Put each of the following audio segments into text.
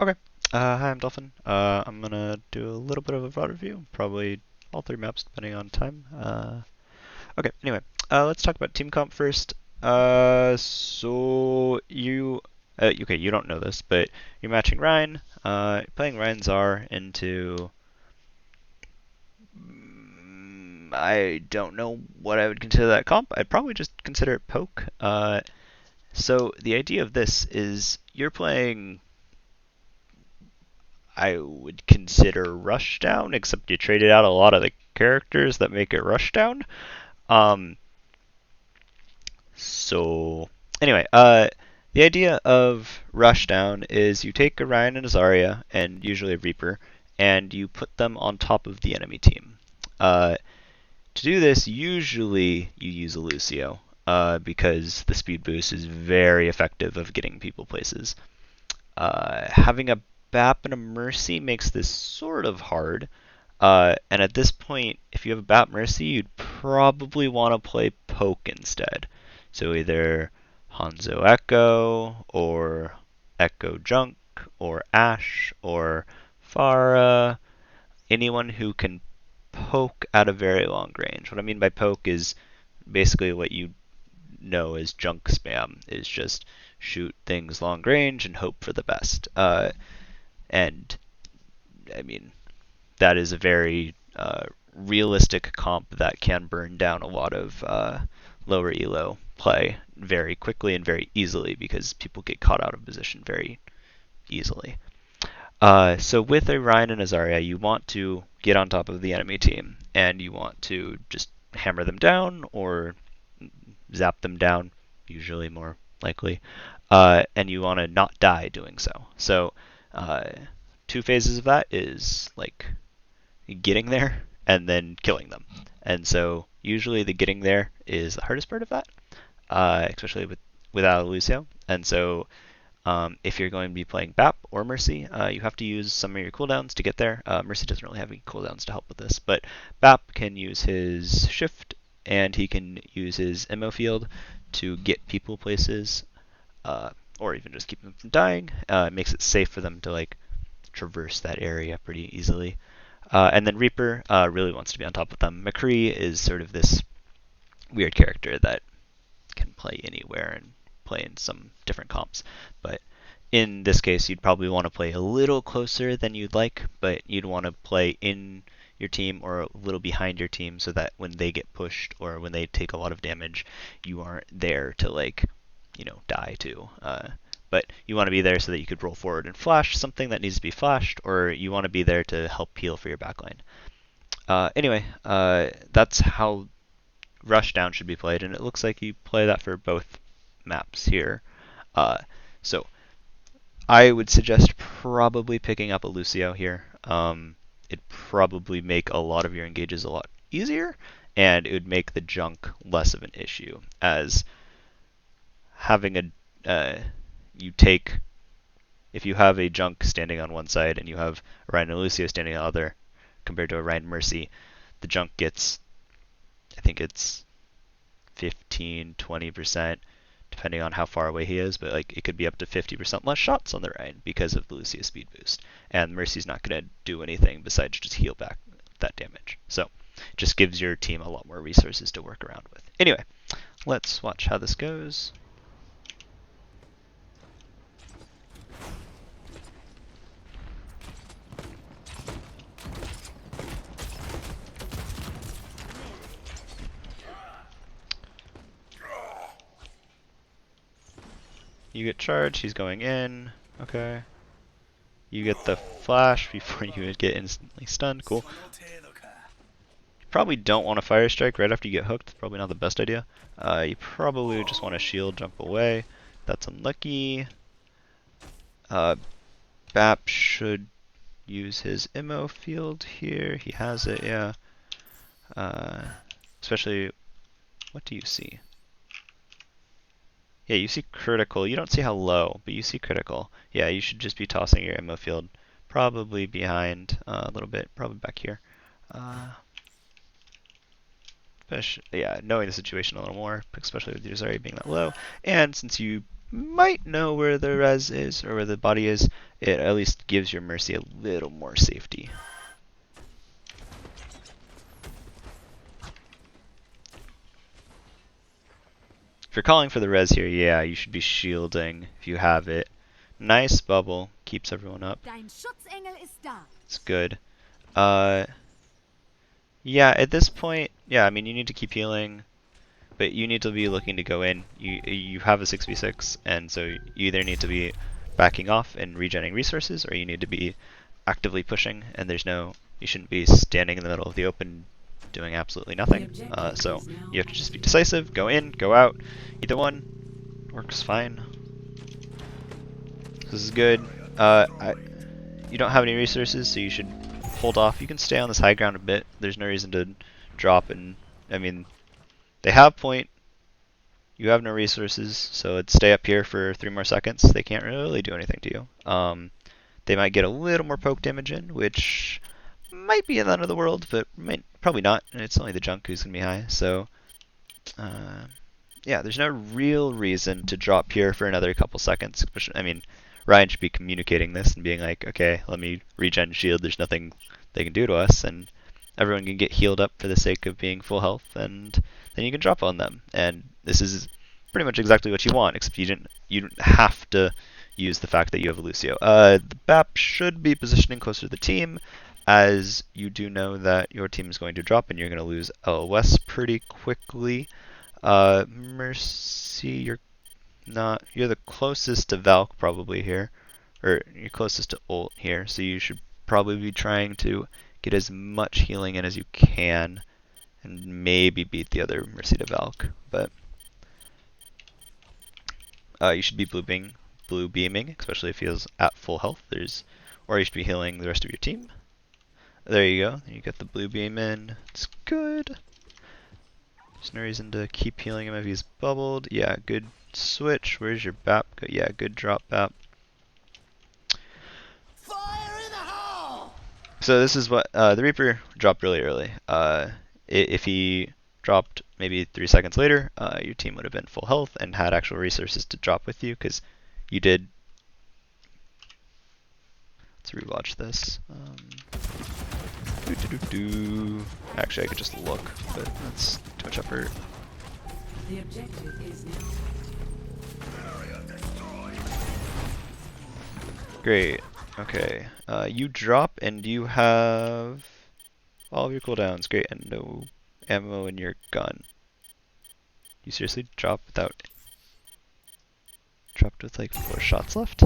Okay. Hi, I'm Dolphin. I'm gonna do a little bit of a broad review, probably all three maps depending on time. Okay. Anyway, let's talk about team comp first. Okay, you don't know this, but you're matching Ryan. Playing Ryan Czar into. I don't know what I would consider that comp. I'd probably just consider it poke. So the idea of this is you're playing I would consider Rushdown, except you traded out a lot of the characters that make it Rushdown. Um, so anyway, the idea of Rushdown is you take a Ryan and a Zarya, and usually a Reaper, and you put them on top of the enemy team. To do this, usually you use a Lucio, because the speed boost is very effective of getting people places. Having a BAP and a Mercy makes this sort of hard. And at this point, if you have a BAP Mercy, you'd probably want to play Poke instead. So either Hanzo Echo, or Echo Junk, or Ashe, or Pharah, anyone who can poke at a very long range. What I mean by poke is basically what you know as junk spam, is just shoot things long range and hope for the best. And I mean, that is a very realistic comp that can burn down a lot of lower elo play very quickly and very easily because people get caught out of position very easily. So with a Ryan and a Zarya, you want to get on top of the enemy team and you want to just hammer them down or zap them down, usually more likely, and you want to not die doing so. So uh, two phases of that is like getting there and then killing them. And so usually the getting there is the hardest part of that, especially without a Lucio. And so if you're going to be playing BAP or Mercy, you have to use some of your cooldowns to get there. Mercy doesn't really have any cooldowns to help with this, but BAP can use his shift and he can use his MO field to get people places, or even just keep them from dying. It makes it safe for them to like traverse that area pretty easily. And then Reaper really wants to be on top of them. McCree is sort of this weird character that can play anywhere and play in some different comps. But in this case, you'd probably want to play a little closer than you'd like, but you'd want to play in your team or a little behind your team so that when they get pushed or when they take a lot of damage, you aren't there to like, die too. But you want to be there so that you could roll forward and flash something that needs to be flashed, or you want to be there to help heal for your backline. Anyway, that's how Rushdown should be played, and it looks like you play that for both maps here. So I would suggest probably picking up a Lucio here. It'd probably make a lot of your engages a lot easier, and it would make the junk less of an issue, as having you take, if you have a junk standing on one side and you have a Ryan and Lucio standing on the other, compared to a Ryan Mercy, the junk gets, I think it's 15, 20%, depending on how far away he is, but like it could be up to 50% less shots on the Ryan because of the Lucio speed boost. And Mercy's not going to do anything besides just heal back that damage. So it just gives your team a lot more resources to work around with. Anyway, let's watch how this goes. You get charged, he's going in. Okay. You get the flash before you get instantly stunned. Cool. You probably don't want to fire strike right after you get hooked. Probably not the best idea. You probably would just want to shield, jump away. That's unlucky. BAP should use his MO field here. He has it, yeah. Especially, what do you see? Yeah, you see critical. You don't see how low, but you see critical. Yeah, you should just be tossing your MO field probably behind a little bit, probably back here. Yeah, knowing the situation a little more, especially with yours already being that low, and since you might know where the res is or where the body is, it at least gives your Mercy a little more safety. If you're calling for the res here, yeah, you should be shielding if you have it. Nice bubble, keeps everyone up. It's good. Yeah, at this point, yeah, I mean, you need to keep healing, but you need to be looking to go in. You have a 6v6, and so you either need to be backing off and regenerating resources, or you need to be actively pushing, and you shouldn't be standing in the middle of the open doing absolutely nothing. So you have to just be decisive, go in, go out. Either one works fine. This is good. You don't have any resources, so you should hold off. You can stay on this high ground a bit. There's no reason to drop, and I mean, they have point. You have no resources, so it'd stay up here for 3 more seconds. They can't really do anything to you. They might get a little more poke damage in, which might be the end of the world, but probably not. And it's only the junk who's gonna be high, so yeah, there's no real reason to drop here for another couple seconds. I mean, Ryan should be communicating this and being like, okay, let me regen shield. There's nothing they can do to us, and everyone can get healed up for the sake of being full health, and then you can drop on them. And this is pretty much exactly what you want, except you don't have to use the fact that you have a Lucio. The BAP should be positioning closer to the team, as you do know that your team is going to drop and you're going to lose LOS pretty quickly. Mercy, you're the closest to Valk probably here, or you're closest to ult here, so you should probably be trying to get as much healing in as you can, and maybe beat the other Mercy to Valk, but you should be blue beaming, especially if he is at full health. Or you should be healing the rest of your team. There you go. You get the blue beam in. It's good. There's no reason to keep healing him if he's bubbled. Yeah, good switch. Where's your BAP? Yeah, good drop BAP. Fire in the hole! So this is what the Reaper dropped really early. If he dropped maybe 3 seconds later, your team would have been full health and had actual resources to drop with you, because you did. Let's rewatch this. Actually, I could just look, but that's too much effort. The objective is now. Great. Okay. You drop and you have all of your cooldowns. Great, and no ammo in your gun. You seriously dropped with like 4 shots left?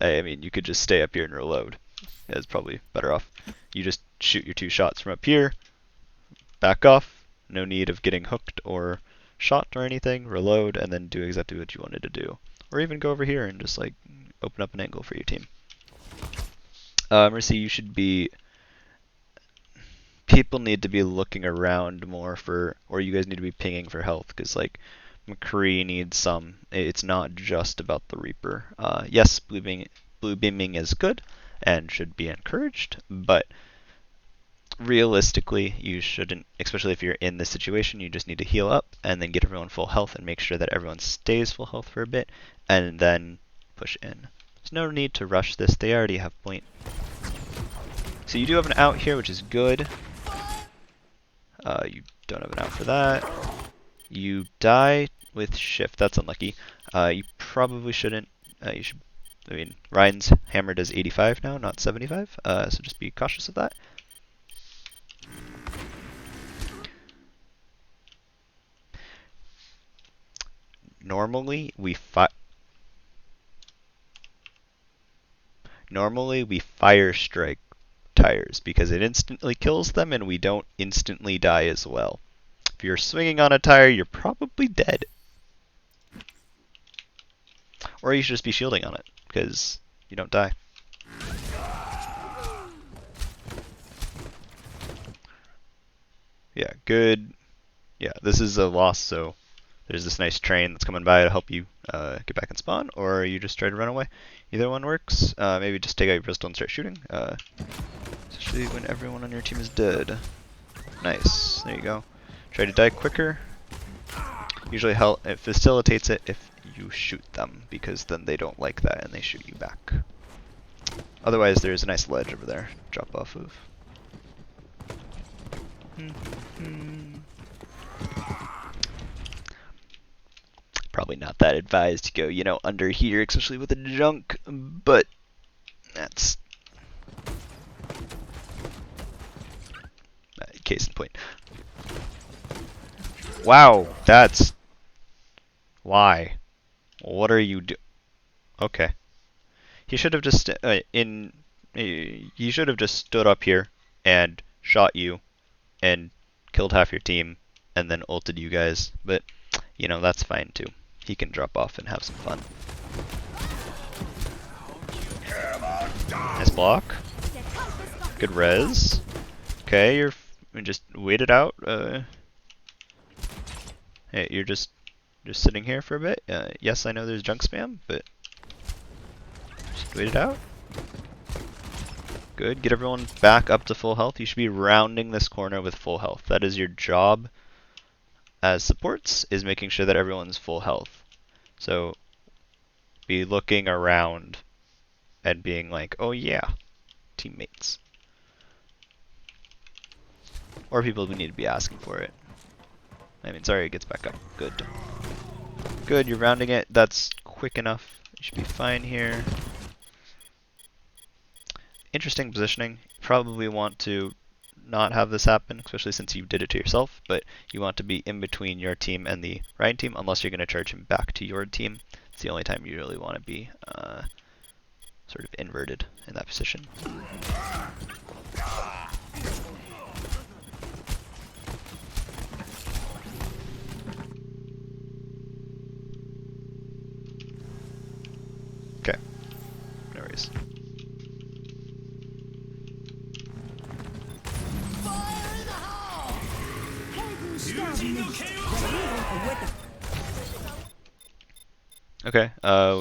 I mean, you could just stay up here and reload. That's probably better off. You just shoot your 2 shots from up here, back off, no need of getting hooked or shot or anything, reload, and then do exactly what you wanted to do. Or even go over here and just like open up an angle for your team. Mercy, you should be... People need to be looking around more or you guys need to be pinging for health, because like McCree needs some. It's not just about the Reaper. Yes, blue beaming is good and should be encouraged, but realistically, you shouldn't, especially if you're in this situation, you just need to heal up and then get everyone full health and make sure that everyone stays full health for a bit, and then push in. There's no need to rush this, they already have point. So you do have an out here, which is good. You don't have an out for that. You die with shift, that's unlucky. You probably shouldn't, I mean, Ryan's hammer does 85 now, not 75, so just be cautious of that. Normally we fire strike tires because it instantly kills them and we don't instantly die as well. If you're swinging on a tire, you're probably dead. Or you should just be shielding on it because you don't die. Yeah, good. Yeah, this is a loss, so there's this nice train that's coming by to help you get back and spawn, or you just try to run away. Either one works. Maybe just take out your pistol and start shooting, especially when everyone on your team is dead. Nice, there you go. Try to die quicker. Usually it facilitates it if you shoot them, because then they don't like that and they shoot you back. Otherwise, there's a nice ledge over there. Drop off of. Probably not that advised to go, you know, under here, especially with a junk, but that's case in point. Wow, that's why. What are you Okay. He should have just he should have just stood up here and shot you and killed half your team and then ulted you guys, but you know, that's fine too. He can drop off and have some fun. Nice block. Good res. Okay, just wait it out. Hey, you're just sitting here for a bit. Yes, I know there's junk spam, but just wait it out. Good. Get everyone back up to full health. You should be rounding this corner with full health. That is your job as supports, is making sure that everyone's full health. So be looking around and being like, oh yeah, teammates. Or people who need to be asking for it. I mean, sorry, it gets back up. Good. Good, you're rounding it. That's quick enough. You should be fine here. Interesting positioning. Probably want to not have this happen, especially since you did it to yourself, but you want to be in between your team and the Ryan team, unless you're going to charge him back to your team. It's the only time you really want to be sort of inverted in that position. Okay, no worries. Okay,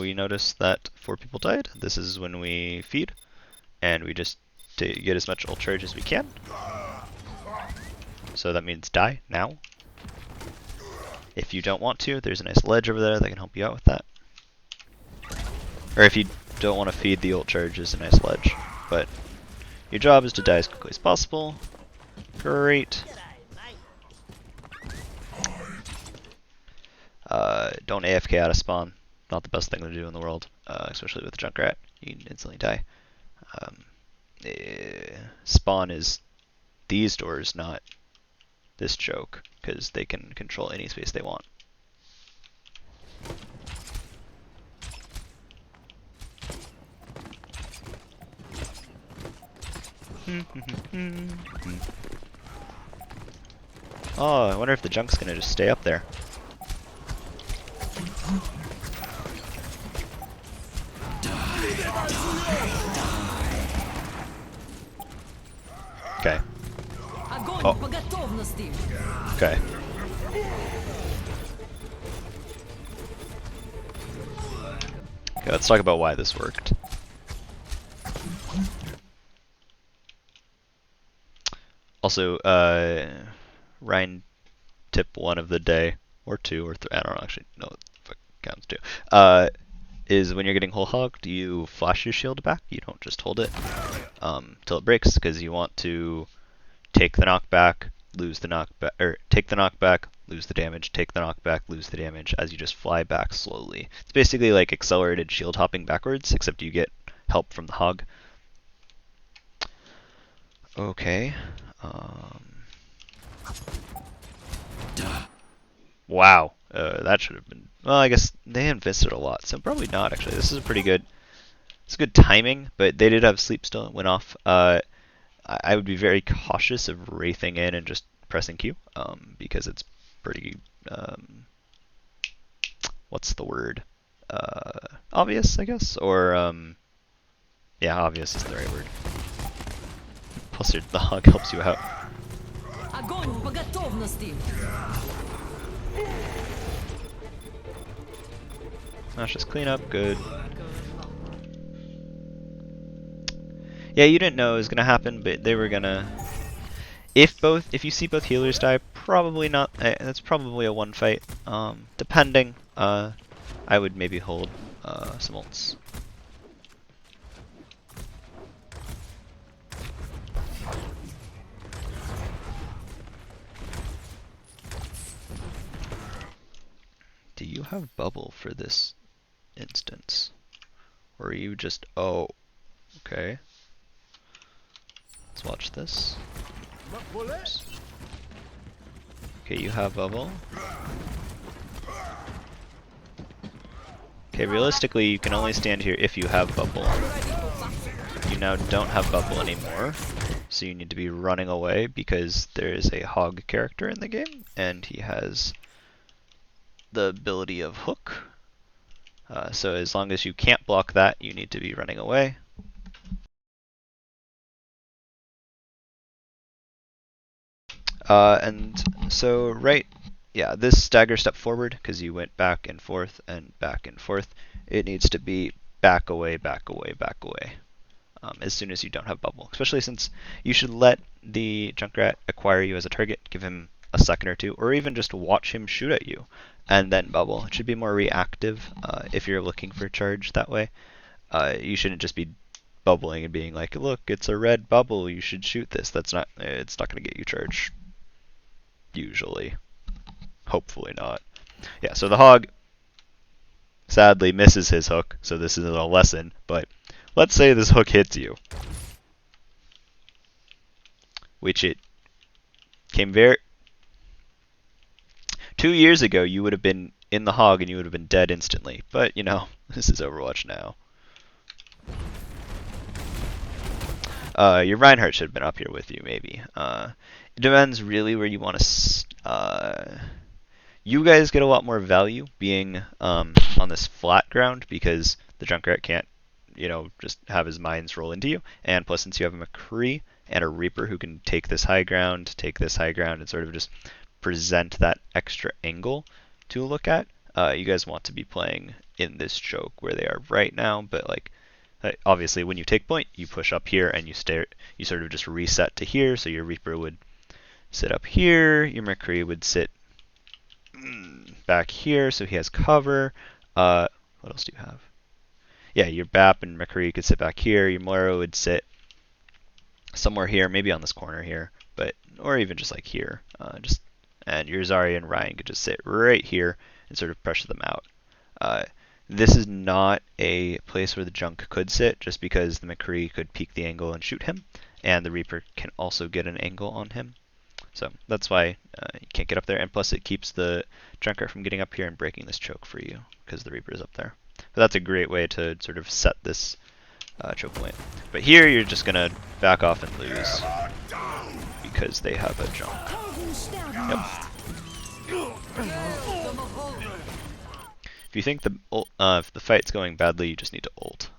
we noticed that 4 people died. This is when we feed, and we just get as much ult charge as we can. So that means die now. If you don't want to, there's a nice ledge over there that can help you out with that. Or if you don't want to feed, the ult charge, is a nice ledge. But your job is to die as quickly as possible. Great. Don't AFK out of spawn. Not the best thing to do in the world, especially with Junkrat. You can instantly die. Spawn is these doors, not this choke, because they can control any space they want. Oh, I wonder if the junk's gonna just stay up there. Okay. Oh. Okay. Okay, let's talk about why this worked. Also, Ryan tip 1 of the day, or 2, or 3, I don't know, actually, no, if it counts 2, is when you're getting whole hogged, you flash your shield back. You don't just hold it till it breaks, because you want to take the knockback, lose the knockback, or take the knockback, lose the damage, take the knockback, lose the damage, as you just fly back slowly. It's basically like accelerated shield hopping backwards, except you get help from the hog. Okay. Wow. That should have been... Well, I guess they invested a lot, so probably not, actually. This is a pretty good... It's good timing, but they did have sleep still. It went off. I would be very cautious of wraithing in and just pressing Q, because it's pretty... what's the word? Obvious, I guess? Or, yeah, obvious is the right word. Plus, the hog helps you out. Let's just clean up, good. Yeah, you didn't know it was gonna happen, but they were gonna... If you see both healers die, probably not. That's probably a one fight. Depending. I would maybe hold some ults. Do you have bubble for this instance? Or are you just... Oh, okay. Let's watch this. Oops. Okay, you have bubble. Okay, realistically, you can only stand here if you have bubble. You now don't have bubble anymore, so you need to be running away because there is a hog character in the game, and he has the ability of hook. So as long as you can't block that, you need to be running away. And so yeah, this stagger step forward, because you went back and forth and back and forth, it needs to be back away, back away, back away. As soon as you don't have bubble, especially since you should let the Junkrat acquire you as a target, give him a second or two, or even just watch him shoot at you, and then bubble. It should be more reactive if you're looking for charge that way. You shouldn't just be bubbling and being like, look, it's a red bubble, you should shoot this. It's not going to get you charge. Usually. Hopefully not. Yeah, so the hog sadly misses his hook, so this isn't a lesson, but let's say this hook hits you. Which it came very... 2 years ago, you would have been in the hog and you would have been dead instantly. But, you know, this is Overwatch now. Your Reinhardt should have been up here with you, maybe. It depends really where you want to... you guys get a lot more value being on this flat ground because the Junkrat can't, you know, just have his mines roll into you. And plus, since you have a McCree and a Reaper who can take this high ground, and sort of just present that extra angle to look at, you guys want to be playing in this choke where they are right now. But like, obviously, when you take point, you push up here and you sort of just reset to here. So your Reaper would sit up here, your McCree would sit back here, so he has cover. What else do you have? Yeah, your BAP and McCree could sit back here. Your Moira would sit somewhere here, maybe on this corner here, or even just like here. And your Zarya and Ryan could just sit right here and sort of pressure them out. This is not a place where the Junk could sit, just because the McCree could peek the angle and shoot him, and the Reaper can also get an angle on him. So that's why you can't get up there, and plus it keeps the Junkrat from getting up here and breaking this choke for you, because the Reaper is up there. So that's a great way to sort of set this choke point. But here you're just going to back off and lose, because they have a Junk. Yep. If you think if the fight's going badly, you just need to ult,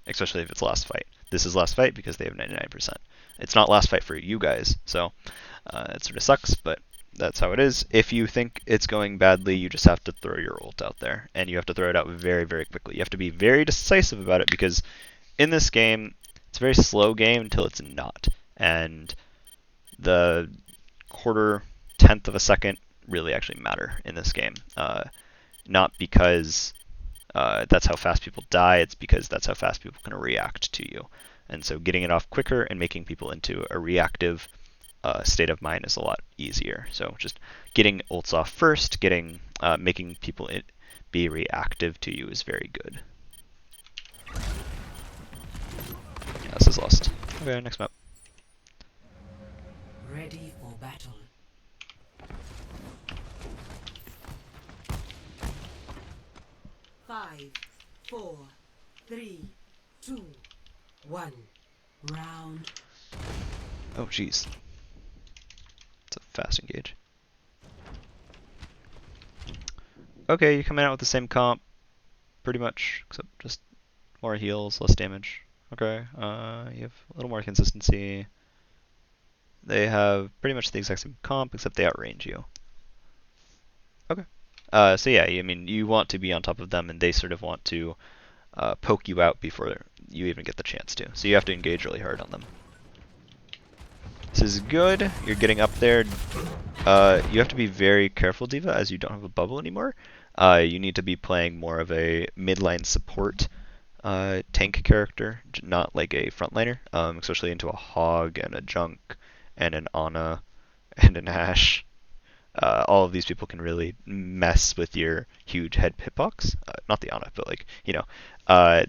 especially if it's last fight. This is last fight because they have 99%. It's not last fight for you guys, so it sort of sucks, but that's how it is. If you think it's going badly, you just have to throw your ult out there, and you have to throw it out very, very quickly. You have to be very decisive about it, because in this game, it's a very slow game until it's not, and the quarter, tenth of a second really actually matter in this game. Not because that's how fast people die, it's because that's how fast people can react to you. And so getting it off quicker and making people into a reactive state of mind is a lot easier. So just getting ults off first, making people be reactive to you is very good. Yeah, this is lost. Okay, next map. Ready for battle. Five, 4, 3, 2, 1. Round. Oh, jeez. It's a fast engage. Okay, you're coming out with the same comp, pretty much, except just more heals, less damage. Okay, you have a little more consistency. They have pretty much the exact same comp, except they outrange you. Okay. So yeah, I mean, you want to be on top of them, and they sort of want to poke you out before you even get the chance to. So you have to engage really hard on them. This is good. You're getting up there. You have to be very careful, Diva, as you don't have a bubble anymore. You need to be playing more of a midline support tank character, not like a frontliner, especially into a Hog and a Junk and an Ana and an Ashe. All of these people can really mess with your huge head hitbox. Not the Ana, but like,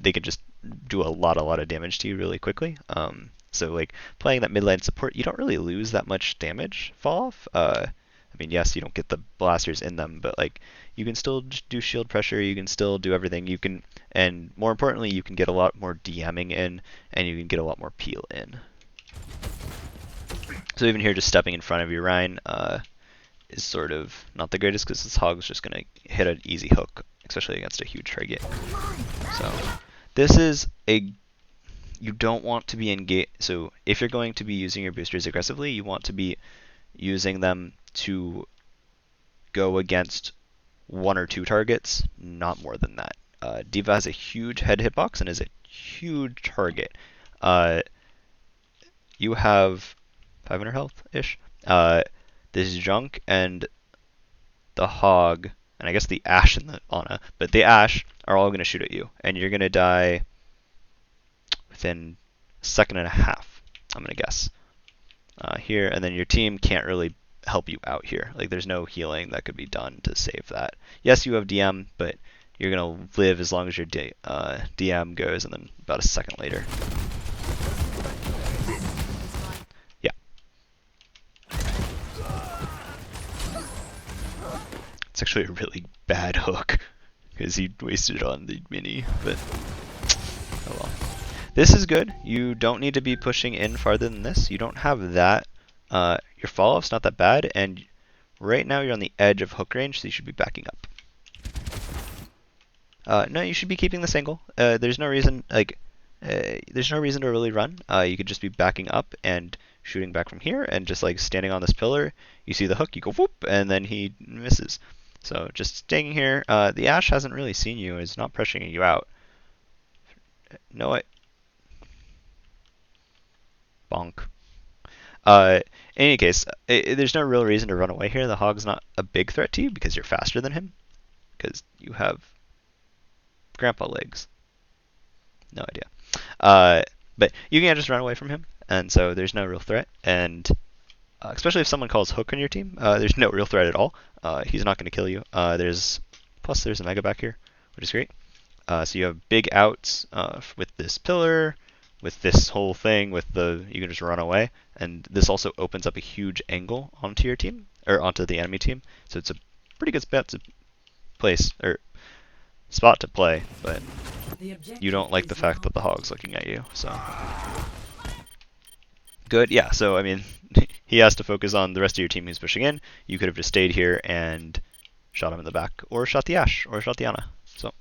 they can just do a lot of damage to you really quickly. So like playing that midline support, you don't really lose that much damage fall off. I mean, yes, you don't get the blasters in them, but like you can still do shield pressure. You can still do everything. You can, and more importantly, you can get a lot more DMing in, and you can get a lot more peel in. So even here, just stepping in front of your Rhine is sort of not the greatest because this Hog's just gonna hit an easy hook, especially against a huge target. So this is a you don't want to be engaged. So if you're going to be using your boosters aggressively, you want to be using them to go against 1 or 2 targets, not more than that. Diva has a huge head hitbox and is a huge target. You have 500 health-ish. This Junk and the Hog, and I guess the Ashe and the Ana, but the Ashe are all going to shoot at you, and you're going to die within a second and a half, I'm going to guess. Here, and then your team can't really help you out here. Like, there's no healing that could be done to save that. Yes, you have DM, but you're going to live as long as your DM goes, and then about a second later. Yeah. It's actually a really bad hook, because he wasted it on the mini, but oh well. This is good. You don't need to be pushing in farther than this. You don't have that. Your fall-off's not that bad, and right now you're on the edge of hook range, so you should be backing up. No, you should be keeping this angle. There's no reason to really run. You could just be backing up and shooting back from here, and just like standing on this pillar. You see the hook, you go whoop, and then he misses. So just staying here. The Ashe hasn't really seen you; is not pressuring you out. No, bonk. In any case, there's no real reason to run away here. The Hog's not a big threat to you because you're faster than him, because you have grandpa legs. No idea. But you can't just run away from him, and so there's no real threat. And especially if someone calls hook on your team, there's no real threat at all. He's not going to kill you. Plus there's a mega back here, which is great. So you have big outs with this pillar, with this whole thing, you can just run away, and this also opens up a huge angle onto your team, or onto the enemy team. So it's a pretty good spot to play, but you don't like the fact that the Hog's looking at you, so. Good, yeah, so I mean, he has to focus on the rest of your team who's pushing in. You could have just stayed here and shot him in the back, or shot the Ashe, or shot the Ana, so.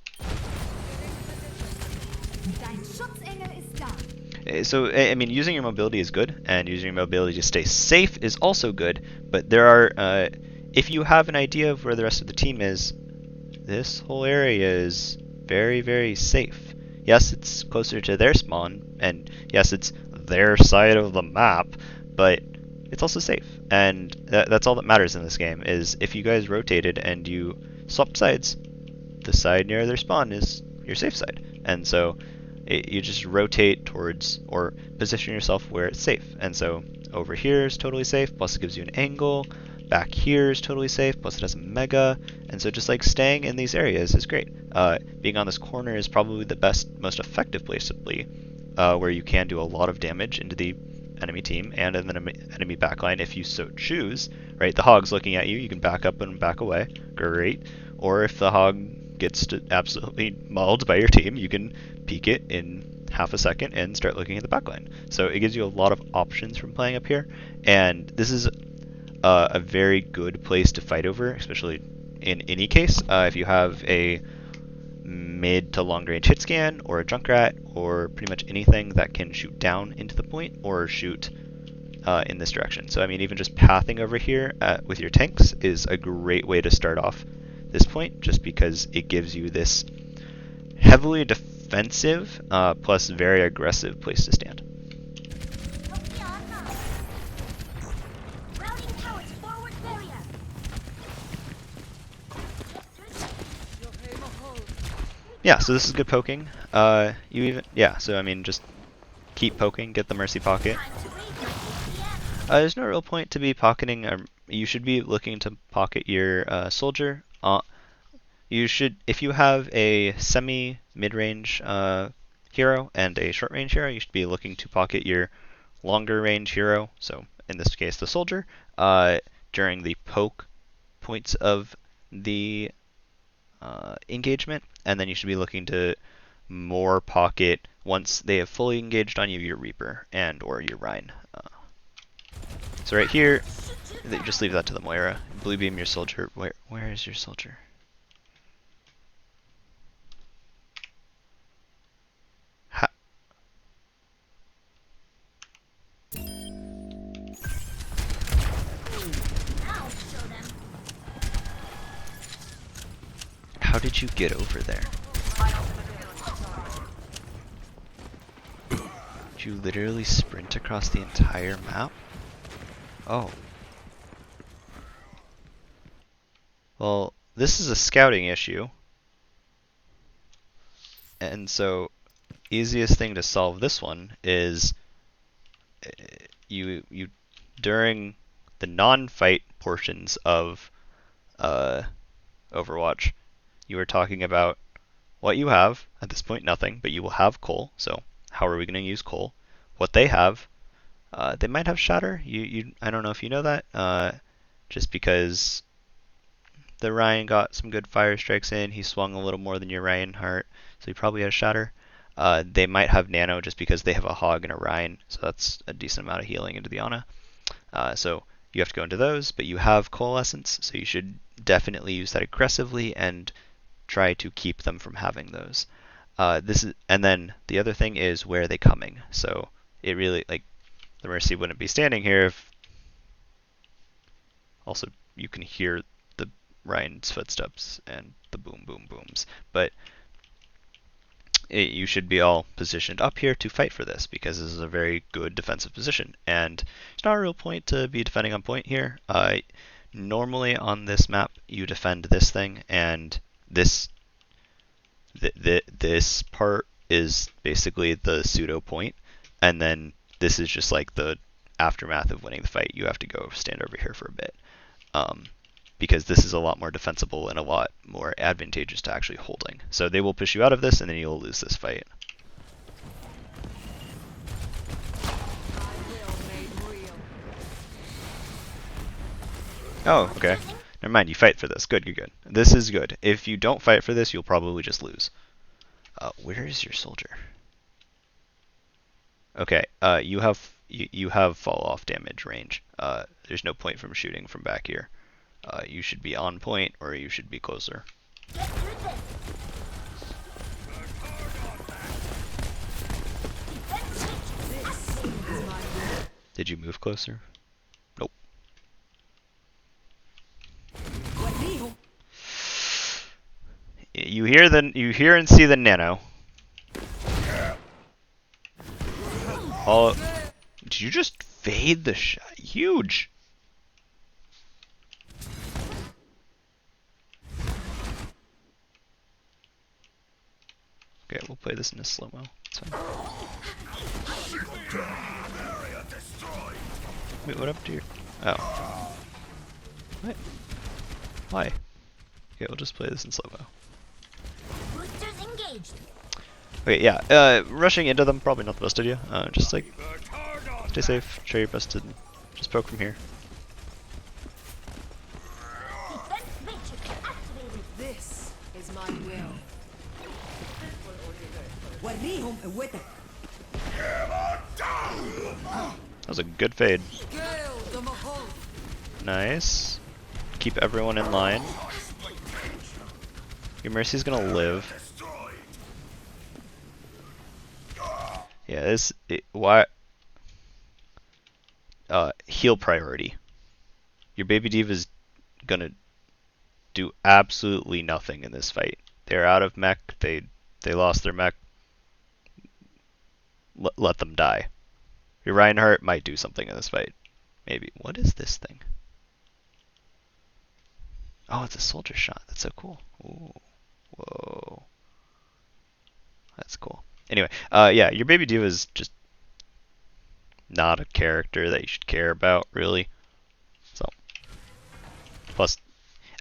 So, I mean, using your mobility is good, and using your mobility to stay safe is also good, but there are, if you have an idea of where the rest of the team is, this whole area is very, very safe. Yes, it's closer to their spawn, and yes, it's their side of the map, but it's also safe, and that's all that matters in this game, is if you guys rotated and you swapped sides, the side near their spawn is your safe side, and so you just rotate towards or position yourself where it's safe. And so over here is totally safe, plus it gives you an angle. Back here is totally safe, plus it has a mega. And so just like staying in these areas is great. Being on this corner is probably the best, most effective place to be, where you can do a lot of damage into the enemy team and in the enemy backline if you so choose. Right, the Hog's looking at you, you can back up and back away. Great. Or if the Hog gets absolutely mauled by your team, you can peek it in half a second and start looking at the backline. So it gives you a lot of options from playing up here, and this is a very good place to fight over, especially in any case. If you have a mid to long range hit scan or a Junkrat or pretty much anything that can shoot down into the point or shoot in this direction. So I mean, even just pathing over here with your tanks is a great way to start off this point, just because it gives you this heavily defensive plus very aggressive place to stand. Yeah, so this is good poking. You even yeah, so I mean just keep poking, get the mercy pocket. There's no real point to be pocketing. You should be looking to pocket your soldier. You should, if you have a semi mid-range hero and a short-range hero, you should be looking to pocket your longer range hero. So in this case, the soldier during the poke points of the engagement, and then you should be looking to more pocket once they have fully engaged on you, your Reaper and or your Rhine. So right here, just leave that to the Moira. Blue beam your soldier. Where is your soldier? Ha How did you get over there? Did you literally sprint across the entire map? Oh. Well, this is a scouting issue. And so, easiest thing to solve this one is you during the non-fight portions of Overwatch, you were talking about what you have. At this point, nothing, but you will have coal. So how are we going to use coal? What they have, they might have shatter. I don't know if you know that. Just because the Ryan got some good fire strikes in, he swung a little more than your Reinhardt, so he probably has shatter. They might have nano just because they have a hog and a Ryan, so that's a decent amount of healing into the Ana. So you have to go into those, but you have coalescence, so you should definitely use that aggressively and try to keep them from having those. And then the other thing is where are they coming? So it really like the Mercy wouldn't be standing here if also you can hear the Ryan's footsteps and the boom boom booms, but you should be all positioned up here to fight for this because this is a very good defensive position, and there's not a real point to be defending on point here. Normally on this map you defend this thing, and this this part is basically the pseudo point, and then this is just like the aftermath of winning the fight. You have to go stand over here for a bit, because this is a lot more defensible and a lot more advantageous to actually holding. So they will push you out of this, and then you'll lose this fight. Oh, okay. Never mind, you fight for this. Good, good, good. This is good. If you don't fight for this, you'll probably just lose. Where is your soldier? Okay, you have fall off damage range. There's no point from shooting from back here. You should be on point, or you should be closer. Did you move closer? Nope. You hear and see the nano. Oh, did you just fade the shot? Huge. Okay, we'll play this in a slow-mo. Wait, what up to your... Oh. What? Why? Okay, we'll just play this in slow-mo. Boosters engaged. Okay, yeah, rushing into them, probably not the best idea. Just like, stay safe, try your best to just poke from here. Defense matrix activated. This is my will. That was a good fade. Nice. Keep everyone in line. Your Mercy's gonna live. Yeah, why? Heal priority. Your baby diva's gonna do absolutely nothing in this fight. They're out of mech. They lost their mech. Let them die. Your Reinhardt might do something in this fight. Maybe. What is this thing? Oh, it's a soldier shot. That's so cool. Ooh. Whoa. That's cool. Anyway, yeah, your baby diva is just not a character that you should care about, really. So, plus,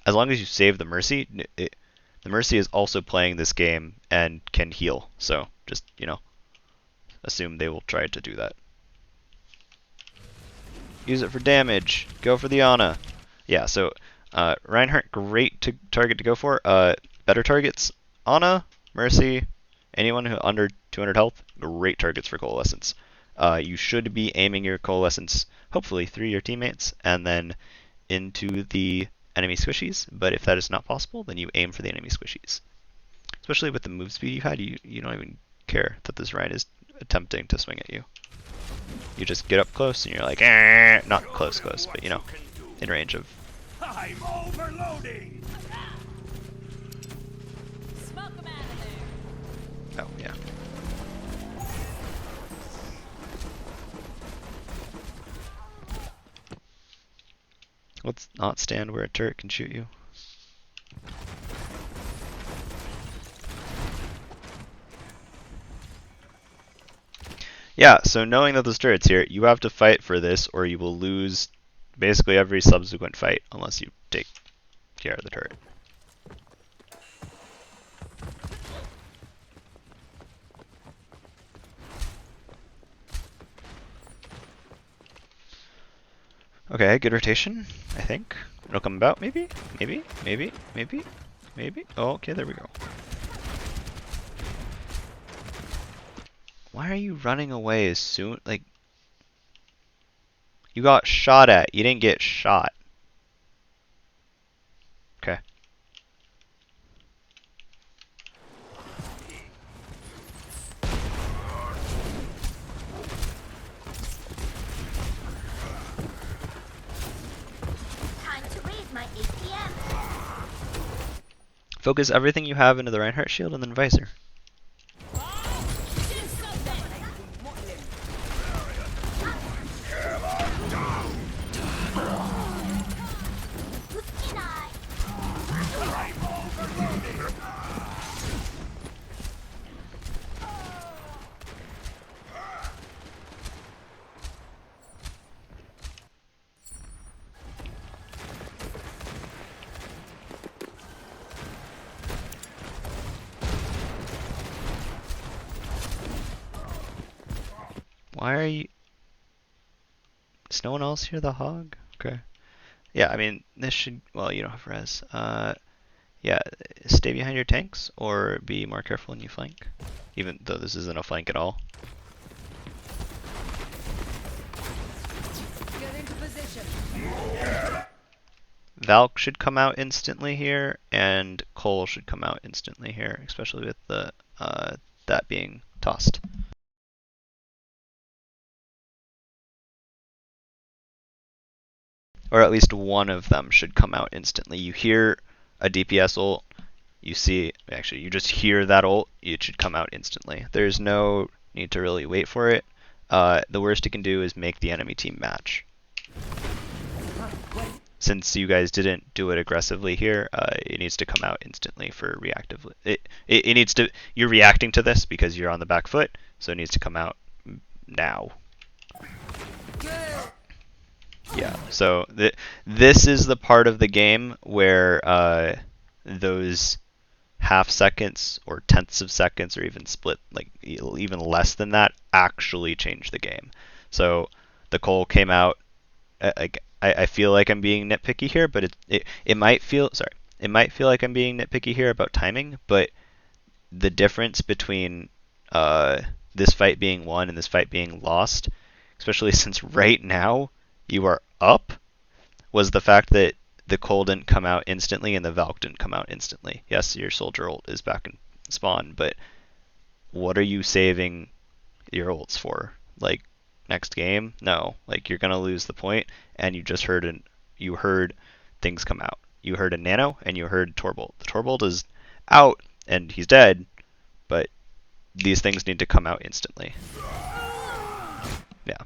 as long as you save the Mercy, the Mercy is also playing this game and can heal. So, just, assume they will try to do that. Use it for damage. Go for the Ana. Yeah, so Reinhardt, great target to go for. Better targets, Ana, Mercy, anyone who under 200 health, great targets for Coalescence. You should be aiming your Coalescence, hopefully, through your teammates and then into the enemy squishies. But if that is not possible, then you aim for the enemy squishies. Especially with the move speed you had, you don't even care that this Rein is attempting to swing at you. You just get up close and you're like, not close, but in range of. I'm overloading. Smoke 'em out of there. Oh yeah. Let's not stand where a turret can shoot you. Yeah, so knowing that there's turrets here, you have to fight for this or you will lose basically every subsequent fight unless you take care of the turret. Okay, good rotation, I think. It'll come about, maybe? Maybe? Oh, okay, there we go. Why are you running away as soon? Like, you got shot at. You didn't get shot. Okay. Time to raise my APM. Focus everything you have into the Reinhardt shield and then Visor. Why are you... Does no one else hear the hog? Okay. Yeah, I mean, this should... Well, you don't have res. Yeah, stay behind your tanks or be more careful when you flank. Even though this isn't a flank at all. Get into position. Valk should come out instantly here, and Cole should come out instantly here, especially with the that being tossed. Or at least one of them should come out instantly. You hear a DPS ult, you see, actually you just hear that ult, it should come out instantly. There's no need to really wait for it. The worst it can do is make the enemy team match. Since you guys didn't do it aggressively here, it needs to come out instantly for reactively. It needs to, you're reacting to this because you're on the back foot, so it needs to come out now. Yeah, so this is the part of the game where those half seconds or tenths of seconds or even split, like even less than that, actually change the game. So the Cole came out, I feel like I'm being nitpicky here, but it might feel, sorry, it might feel like I'm being nitpicky here about timing, but the difference between this fight being won and this fight being lost, especially since right now you are up, was the fact that the Cole didn't come out instantly and the Valk didn't come out instantly. Yes, your soldier ult is back in spawn, but what are you saving your ults for? Like, next game? No. Like, you're gonna lose the point, and you just heard you heard things come out. You heard a nano and you heard Torbolt. The Torbolt is out and he's dead, but these things need to come out instantly. Yeah.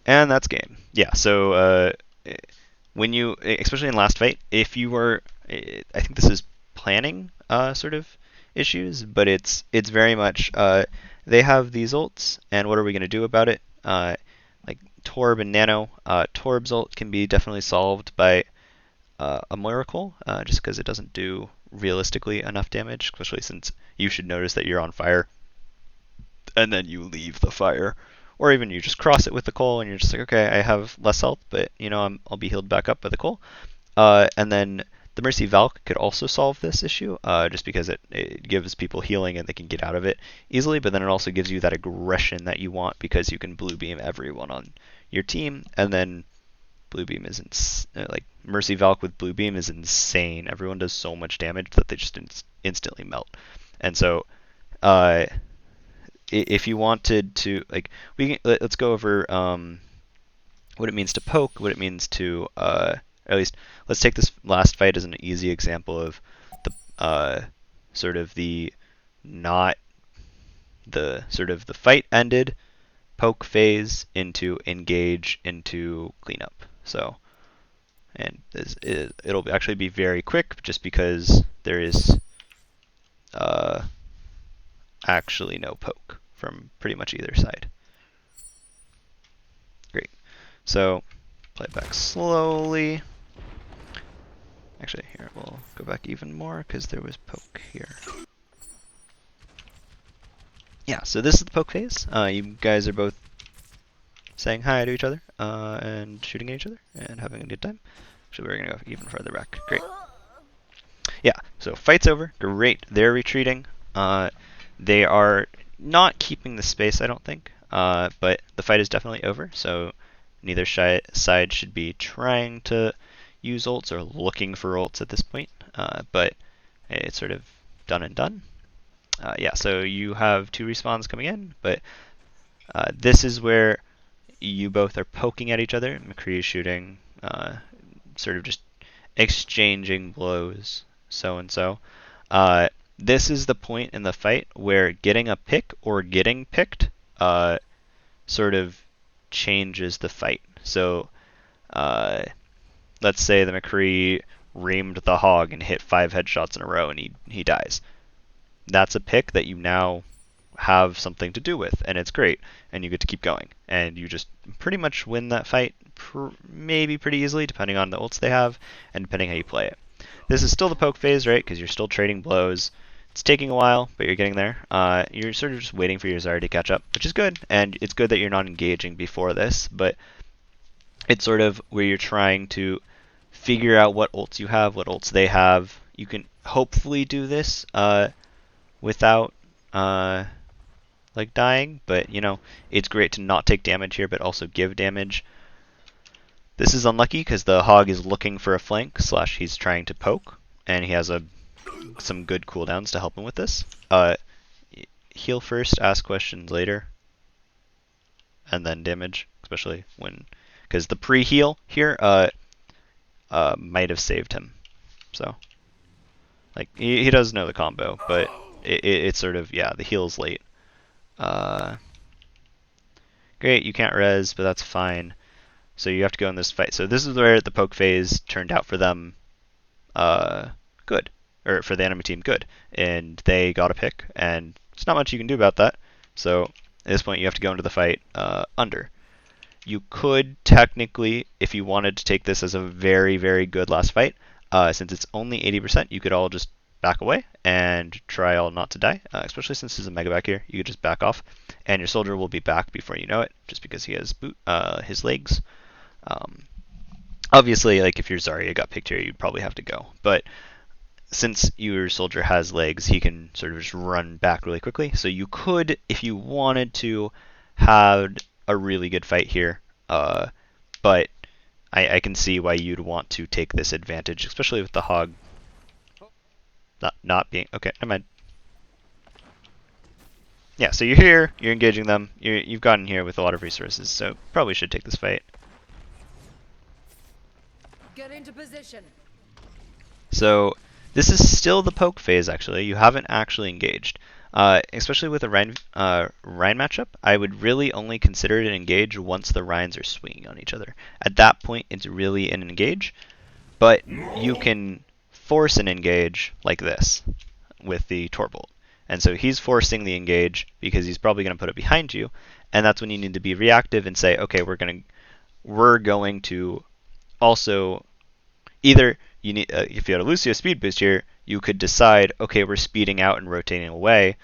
And that's game. Yeah, so when you, especially in last fight, if you were, I think this is planning sort of issues, but it's very much they have these ults, and what are we going to do about it? Like Torb and Nano, Torb's ult can be definitely solved by a miracle, just because it doesn't do realistically enough damage, especially since you should notice that you're on fire, and then you leave the fire. Or even you just cross it with the coal and you're just like, okay, I have less health, but I'll be healed back up by the coal. And then the Mercy Valk could also solve this issue, just because it gives people healing and they can get out of it easily, but then it also gives you that aggression that you want because you can blue beam everyone on your team, and then blue beam is like Mercy Valk with blue beam is insane. Everyone does so much damage that they just instantly melt. And so if you wanted to, like, let's go over what it means to poke, what it means to at least let's take this last fight as an easy example of the sort of the not the sort of the fight ended, poke phase into engage into cleanup. So, and it'll actually be very quick just because there is actually no poke from pretty much either side. Great. So play it back slowly. Actually, here we'll go back even more because there was poke here. Yeah, so this is the poke phase. You guys are both saying hi to each other and shooting at each other and having a good time. Actually, we're gonna go even further back. Great. Yeah, so fight's over. Great. They're retreating. They are not keeping the space, I don't think. But the fight is definitely over, so neither side should be trying to use ults or looking for ults at this point. But it's sort of done and done. Yeah, so you have 2 respawns coming in, but this is where you both are poking at each other. McCree is shooting, sort of just exchanging blows, so and so. This is the point in the fight where getting a pick or getting picked sort of changes the fight. So let's say the McCree reamed the hog and hit 5 headshots in a row and he dies. That's a pick that you now have something to do with, and it's great, and you get to keep going, and you just pretty much win that fight maybe pretty easily depending on the ults they have and depending how you play it. This is still the poke phase, right, because you're still trading blows. It's taking a while, but you're getting there. You're sort of just waiting for your Zarya to catch up, which is good, and it's good that you're not engaging before this, but it's sort of where you're trying to figure out what ults you have, what ults they have. You can hopefully do this without like dying, but it's great to not take damage here, but also give damage. This is unlucky because the hog is looking for a flank / he's trying to poke, and he has some good cooldowns to help him with this. Heal first, ask questions later, and then damage, especially because the pre-heal here might have saved him. So, like, he does know the combo, but it's sort of, yeah, the heal's late. Great, you can't res, but that's fine. So you have to go in this fight. So this is where the poke phase turned out for them good. Or for the enemy team good. And they got a pick, and there's not much you can do about that. So at this point you have to go into the fight under. You could technically, if you wanted to take this as a very, very good last fight, since it's only 80%, you could all just back away and try all not to die, especially since there's a mega back here. You could just back off, and your soldier will be back before you know it, just because he has his legs. Obviously, like if your Zarya got picked here, you'd probably have to go. But since your soldier has legs, he can sort of just run back really quickly. So you could, if you wanted to, have a really good fight here. But I can see why you'd want to take this advantage, especially with the hog not being... Okay, never mind. Yeah, so you're here, you're engaging them, you've gotten here with a lot of resources, so probably should take this fight. Get into position. So this is still the poke phase, actually. You haven't actually engaged. Especially with a Rhine matchup, I would really only consider it an engage once the Rhines are swinging on each other. At that point, it's really an engage, but you can force an engage like this with the Torbolt. And so he's forcing the engage because he's probably going to put it behind you, and that's when you need to be reactive and say, okay, we're going to also either you need if you had a Lucio speed boost here, you could decide, okay, we're speeding out and rotating away,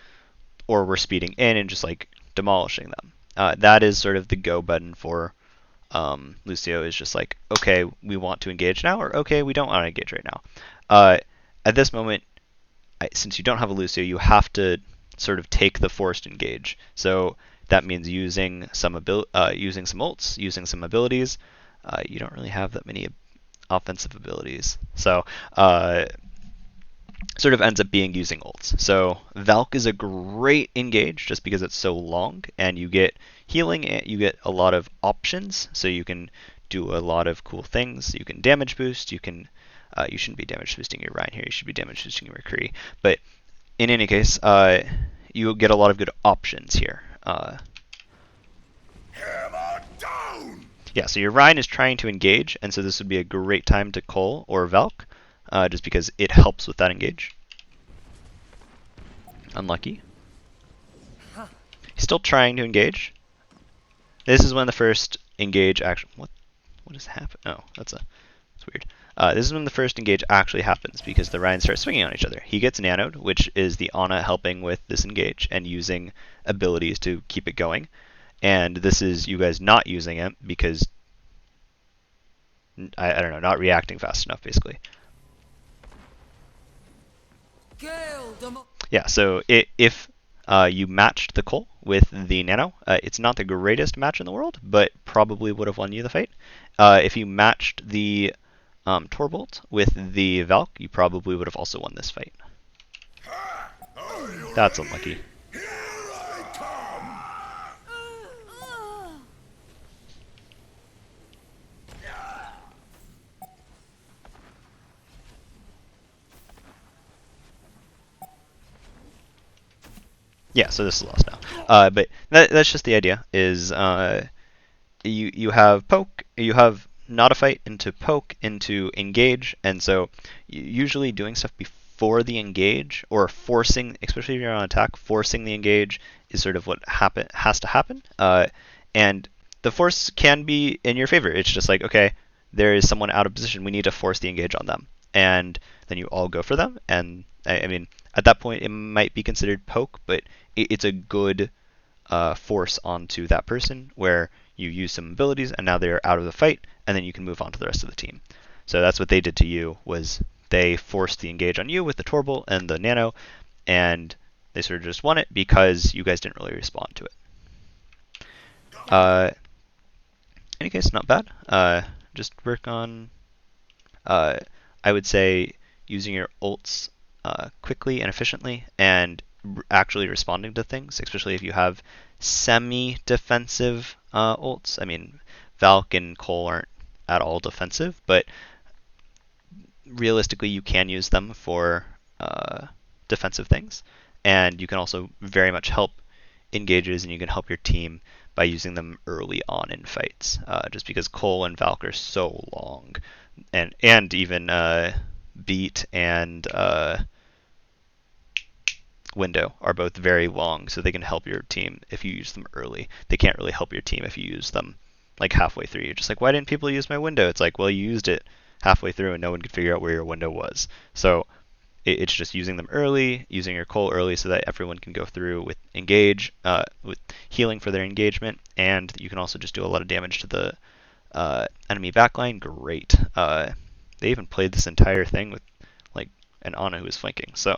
or we're speeding in and just like demolishing them. That is sort of the go button for Lucio, is just like, okay, we want to engage now, or okay, we don't want to engage right now. At this moment, since you don't have a Lucio, you have to sort of take the forced engage. So that means using some ults, using some abilities. You don't really have that many offensive abilities, so sort of ends up being using ults. So Valk is a great engage just because it's so long, and you get healing, and you get a lot of options. So you can do a lot of cool things. You can damage boost. You shouldn't be damage boosting your Rhine here. You should be damage boosting your McCree. But in any case, you get a lot of good options here. Hammer down! Yeah, so your Rhine is trying to engage, and so this would be a great time to Cole or Valk, just because it helps with that engage. Unlucky. He's still trying to engage. This is when the first engage action. What has happened? Oh, that's weird. This is when the first engage actually happens, because the Rhines start swinging on each other. He gets nanoed, which is the Ana helping with this engage and using abilities to keep it going. And this is you guys not using it because, I don't know, not reacting fast enough, basically. Yeah, so if you matched the Cole with the Nano, it's not the greatest match in the world, but probably would have won you the fight. If you matched the Torbolt with the Valk, you probably would have also won this fight. That's unlucky. Here I come! Yeah, so this is lost now. But that's just the idea. Is you have poke, you have not a fight into poke into engage, and so usually doing stuff before the engage or forcing, especially if you're on attack, forcing the engage is sort of what has to happen. And the force can be in your favor. It's just like, okay, there is someone out of position. We need to force the engage on them, and then you all go for them. And I mean, at that point, it might be considered poke, but it's a good force onto that person where you use some abilities and now they're out of the fight, and then you can move on to the rest of the team. So that's what they did to you, was they forced the engage on you with the Torbolt and the Nano, and they sort of just won it because you guys didn't really respond to it. In any case, not bad. Just work on, I would say, using your ults quickly and efficiently, and actually responding to things, especially if you have semi-defensive ults. I mean, Valk and Cole aren't at all defensive, but realistically you can use them for defensive things, and you can also very much help engages, and you can help your team by using them early on in fights, just because Cole and Valk are so long, and even Beat and Window are both very long, so they can help your team if you use them early. They can't really help your team if you use them like halfway through. You're just like, why didn't people use my window? It's like, well, you used it halfway through and no one could figure out where your window was. So it's just using them early, using your Cole early so that everyone can go through with engage, with healing for their engagement, and you can also just do a lot of damage to the enemy backline. Great. They even played this entire thing with like an Ana who was flanking. So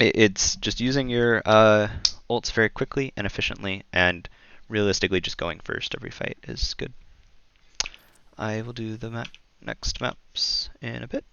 it's just using your ults very quickly and efficiently, and realistically just going first every fight is good. I will do the next maps in a bit.